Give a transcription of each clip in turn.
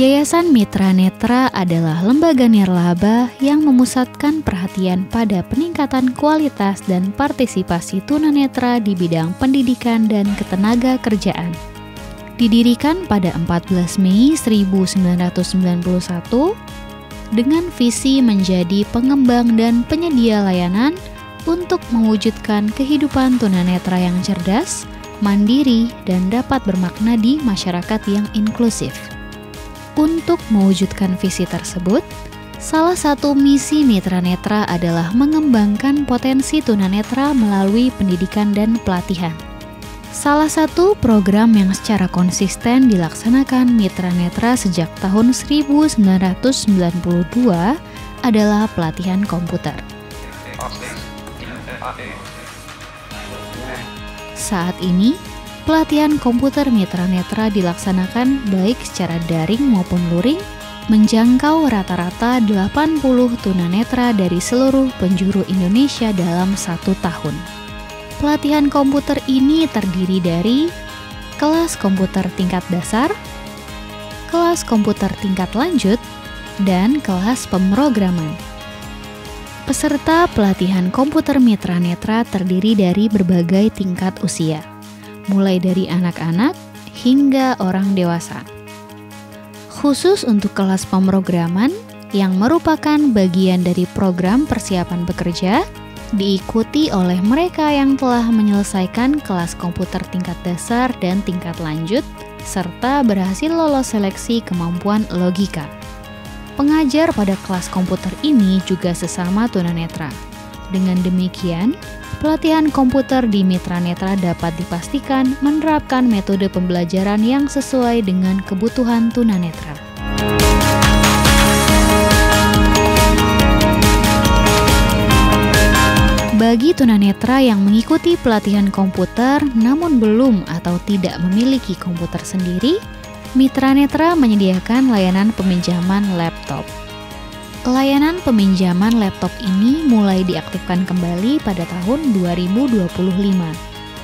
Yayasan Mitra Netra adalah lembaga nirlaba yang memusatkan perhatian pada peningkatan kualitas dan partisipasi tunanetra di bidang pendidikan dan ketenaga kerjaan. Didirikan pada 14 Mei 1991 dengan visi menjadi pengembang dan penyedia layanan untuk mewujudkan kehidupan tunanetra yang cerdas, mandiri, dan dapat bermakna di masyarakat yang inklusif. Untuk mewujudkan visi tersebut, salah satu misi Mitra Netra adalah mengembangkan potensi tunanetra melalui pendidikan dan pelatihan. Salah satu program yang secara konsisten dilaksanakan Mitra Netra sejak tahun 1992 adalah pelatihan komputer. Saat ini, pelatihan komputer Mitra Netra dilaksanakan baik secara daring maupun luring, menjangkau rata-rata 80 tunanetra dari seluruh penjuru Indonesia dalam 1 tahun. Pelatihan komputer ini terdiri dari kelas komputer tingkat dasar, kelas komputer tingkat lanjut, dan kelas pemrograman. Peserta pelatihan komputer Mitra Netra terdiri dari berbagai tingkat usia, mulai dari anak-anak hingga orang dewasa. Khusus untuk kelas pemrograman yang merupakan bagian dari program persiapan bekerja, diikuti oleh mereka yang telah menyelesaikan kelas komputer tingkat dasar dan tingkat lanjut, serta berhasil lolos seleksi kemampuan logika. Pengajar pada kelas komputer ini juga sesama tunanetra. Dengan demikian, pelatihan komputer di Mitra Netra dapat dipastikan menerapkan metode pembelajaran yang sesuai dengan kebutuhan tunanetra. Bagi tunanetra yang mengikuti pelatihan komputer namun belum atau tidak memiliki komputer sendiri, Mitra Netra menyediakan layanan peminjaman laptop. Layanan peminjaman laptop ini mulai diaktifkan kembali pada tahun 2025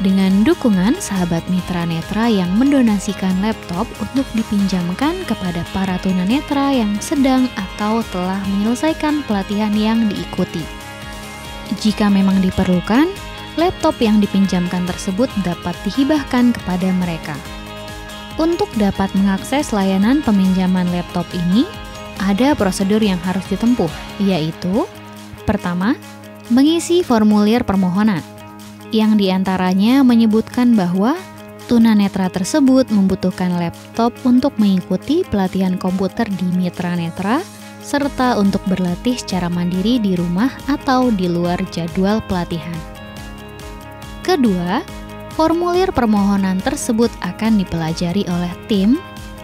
dengan dukungan sahabat Mitra Netra yang mendonasikan laptop untuk dipinjamkan kepada para tunanetra yang sedang atau telah menyelesaikan pelatihan yang diikuti. Jika memang diperlukan, laptop yang dipinjamkan tersebut dapat dihibahkan kepada mereka. Untuk dapat mengakses layanan peminjaman laptop ini, ada prosedur yang harus ditempuh, yaitu pertama, mengisi formulir permohonan, yang diantaranya menyebutkan bahwa tunanetra tersebut membutuhkan laptop untuk mengikuti pelatihan komputer di Mitra Netra, serta untuk berlatih secara mandiri di rumah atau di luar jadwal pelatihan. Kedua, formulir permohonan tersebut akan dipelajari oleh tim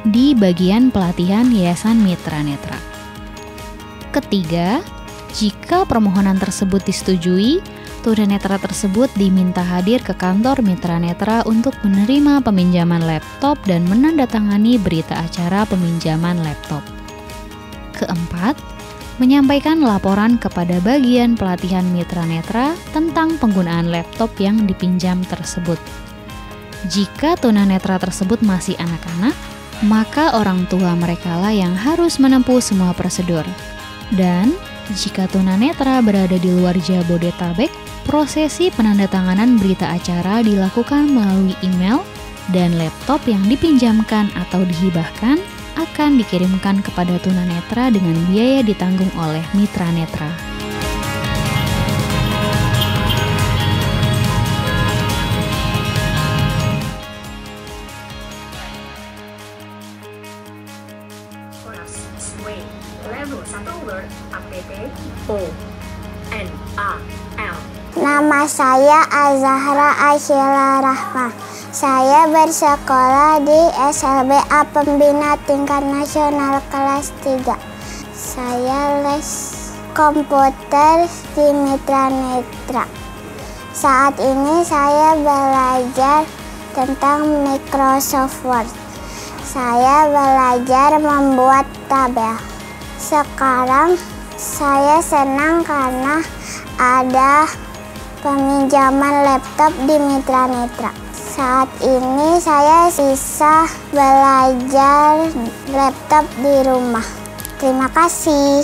di bagian pelatihan Yayasan Mitra Netra. Ketiga, jika permohonan tersebut disetujui, tunanetra tersebut diminta hadir ke kantor Mitra Netra untuk menerima peminjaman laptop dan menandatangani berita acara peminjaman laptop. Keempat, menyampaikan laporan kepada bagian pelatihan Mitra Netra tentang penggunaan laptop yang dipinjam tersebut. Jika tunanetra tersebut masih anak-anak, maka orang tua merekalah yang harus menempuh semua prosedur. Dan jika tunanetra berada di luar Jabodetabek, prosesi penandatanganan berita acara dilakukan melalui email dan laptop yang dipinjamkan atau dihibahkan akan dikirimkan kepada tunanetra dengan biaya ditanggung oleh Mitra Netra. Nama saya Azahra Aisyila Rahma. Saya bersekolah di SLBA Pembina Tingkat Nasional kelas 3. Saya les komputer di Mitra Netra. Saat ini saya belajar tentang Microsoft Word. Saya belajar membuat tabel. Sekarang saya senang karena ada peminjaman laptop di Mitra Netra. Saat ini saya bisa belajar laptop di rumah. Terima kasih.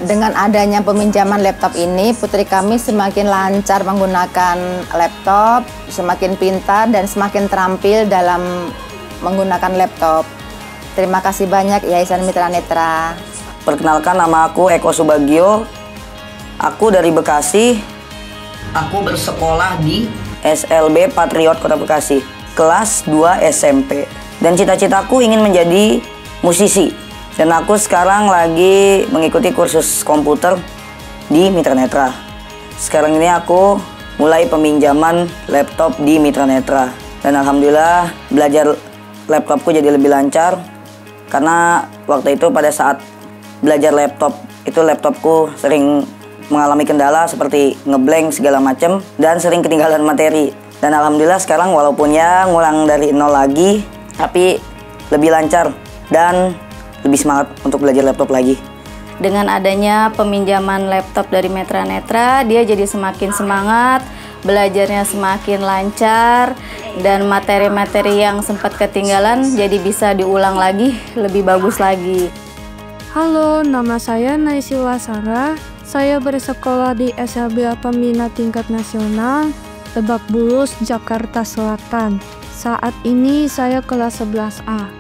Dengan adanya peminjaman laptop ini, putri kami semakin lancar menggunakan laptop, semakin pintar dan semakin terampil dalam menggunakan laptop. Terima kasih banyak Yayasan Mitra Netra. Perkenalkan, nama aku Eko Subagio. Aku dari Bekasi. Aku bersekolah di SLB Patriot Kota Bekasi, kelas 2 SMP. Dan cita-citaku ingin menjadi musisi. Dan aku sekarang lagi mengikuti kursus komputer di Mitra Netra. Sekarang ini aku mulai peminjaman laptop di Mitra Netra. Dan alhamdulillah belajar laptopku jadi lebih lancar. Karena waktu itu pada saat belajar laptop, itu laptopku sering mengalami kendala seperti ngeblank segala macam dan sering ketinggalan materi. Dan alhamdulillah sekarang walaupun ya ngulang dari nol lagi, tapi lebih lancar dan lebih semangat untuk belajar laptop lagi. Dengan adanya peminjaman laptop dari Mitra Netra, dia jadi semakin semangat, belajarnya semakin lancar, dan materi-materi yang sempat ketinggalan jadi bisa diulang lagi, lebih bagus lagi. Halo, nama saya Naisila Sarah. Saya bersekolah di SLB Pembina Tingkat Nasional, Lebak Bulus, Jakarta Selatan. Saat ini saya kelas 11A.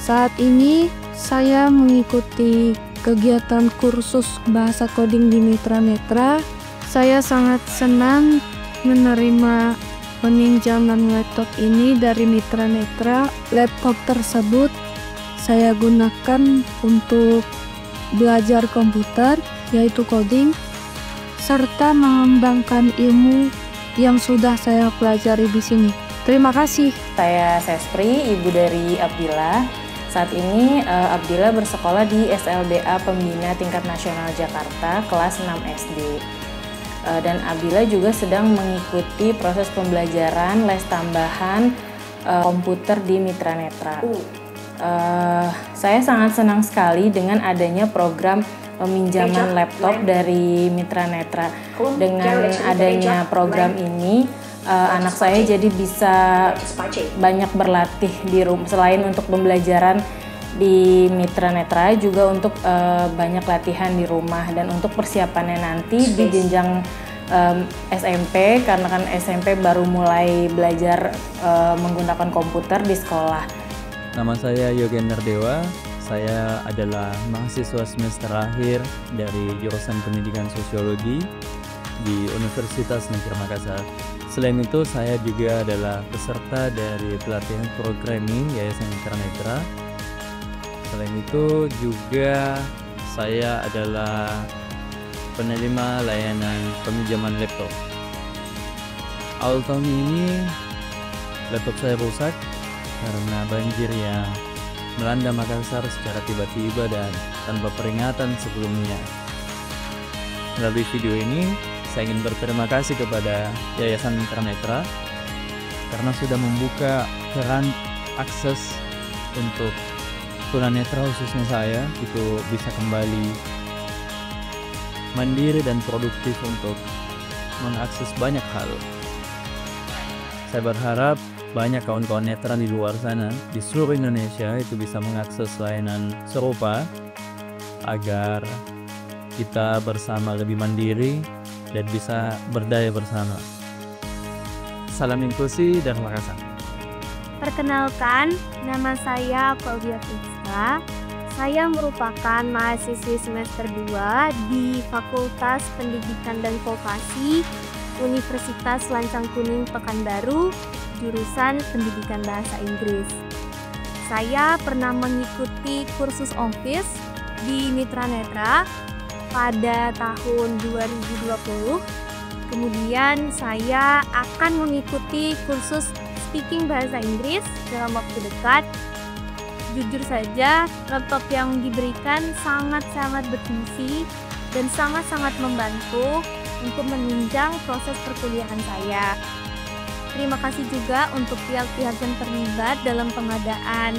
Saat ini saya mengikuti kegiatan kursus bahasa coding di Mitra Netra. Saya sangat senang menerima peminjaman laptop ini dari Mitra Netra. Laptop tersebut saya gunakan untuk belajar komputer, yaitu coding, serta mengembangkan ilmu yang sudah saya pelajari di sini. Terima kasih. Saya Sespri, ibu dari Abdillah. Saat ini Abdillah bersekolah di SLBA Pembina Tingkat Nasional Jakarta, kelas 6 SD. Dan Abdillah juga sedang mengikuti proses pembelajaran les tambahan komputer di Mitra Netra. Saya sangat senang sekali dengan adanya program peminjaman laptop dari Mitra Netra. Dengan adanya program ini, anak saya jadi bisa banyak berlatih di rumah. Selain untuk pembelajaran di Mitra Netra, juga untuk banyak latihan di rumah. Dan untuk persiapannya nanti di jenjang SMP, karena kan SMP baru mulai belajar menggunakan komputer di sekolah. Nama saya Yogen Nerdewa, saya adalah mahasiswa semester akhir dari jurusan Pendidikan Sosiologi di Universitas Negeri Makassar. Selain itu, saya juga adalah peserta dari pelatihan programming Yayasan Mitra Netra. Selain itu juga saya adalah penerima layanan peminjaman laptop. Awal tahun ini laptop saya rusak karena banjir yang melanda Makassar secara tiba-tiba dan tanpa peringatan sebelumnya. Melalui video ini, saya ingin berterima kasih kepada Yayasan Mitra Netra karena sudah membuka keran akses untuk tunanetra khususnya saya itu bisa kembali mandiri dan produktif untuk mengakses banyak hal. Saya berharap banyak kawan-kawan netra di luar sana, di seluruh Indonesia itu bisa mengakses layanan serupa agar kita bersama lebih mandiri dan bisa berdaya bersama. Salam inklusi dan Makassar. Perkenalkan, nama saya Claudia Fiska. Saya merupakan mahasiswi semester 2 di Fakultas Pendidikan dan Vokasi Universitas Lancang Kuning Pekanbaru, jurusan Pendidikan Bahasa Inggris. Saya pernah mengikuti kursus Office di Mitra Netra pada tahun 2020. Kemudian saya akan mengikuti kursus Speaking Bahasa Inggris dalam waktu dekat. Jujur saja, laptop yang diberikan sangat-sangat berfungsi dan sangat-sangat membantu untuk menunjang proses perkuliahan saya. Terima kasih juga untuk pihak-pihak yang terlibat dalam pengadaan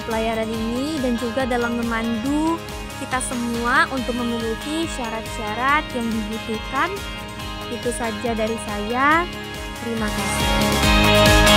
pelayanan ini dan juga dalam memandu kita semua untuk memenuhi syarat-syarat yang dibutuhkan. Itu saja dari saya. Terima kasih.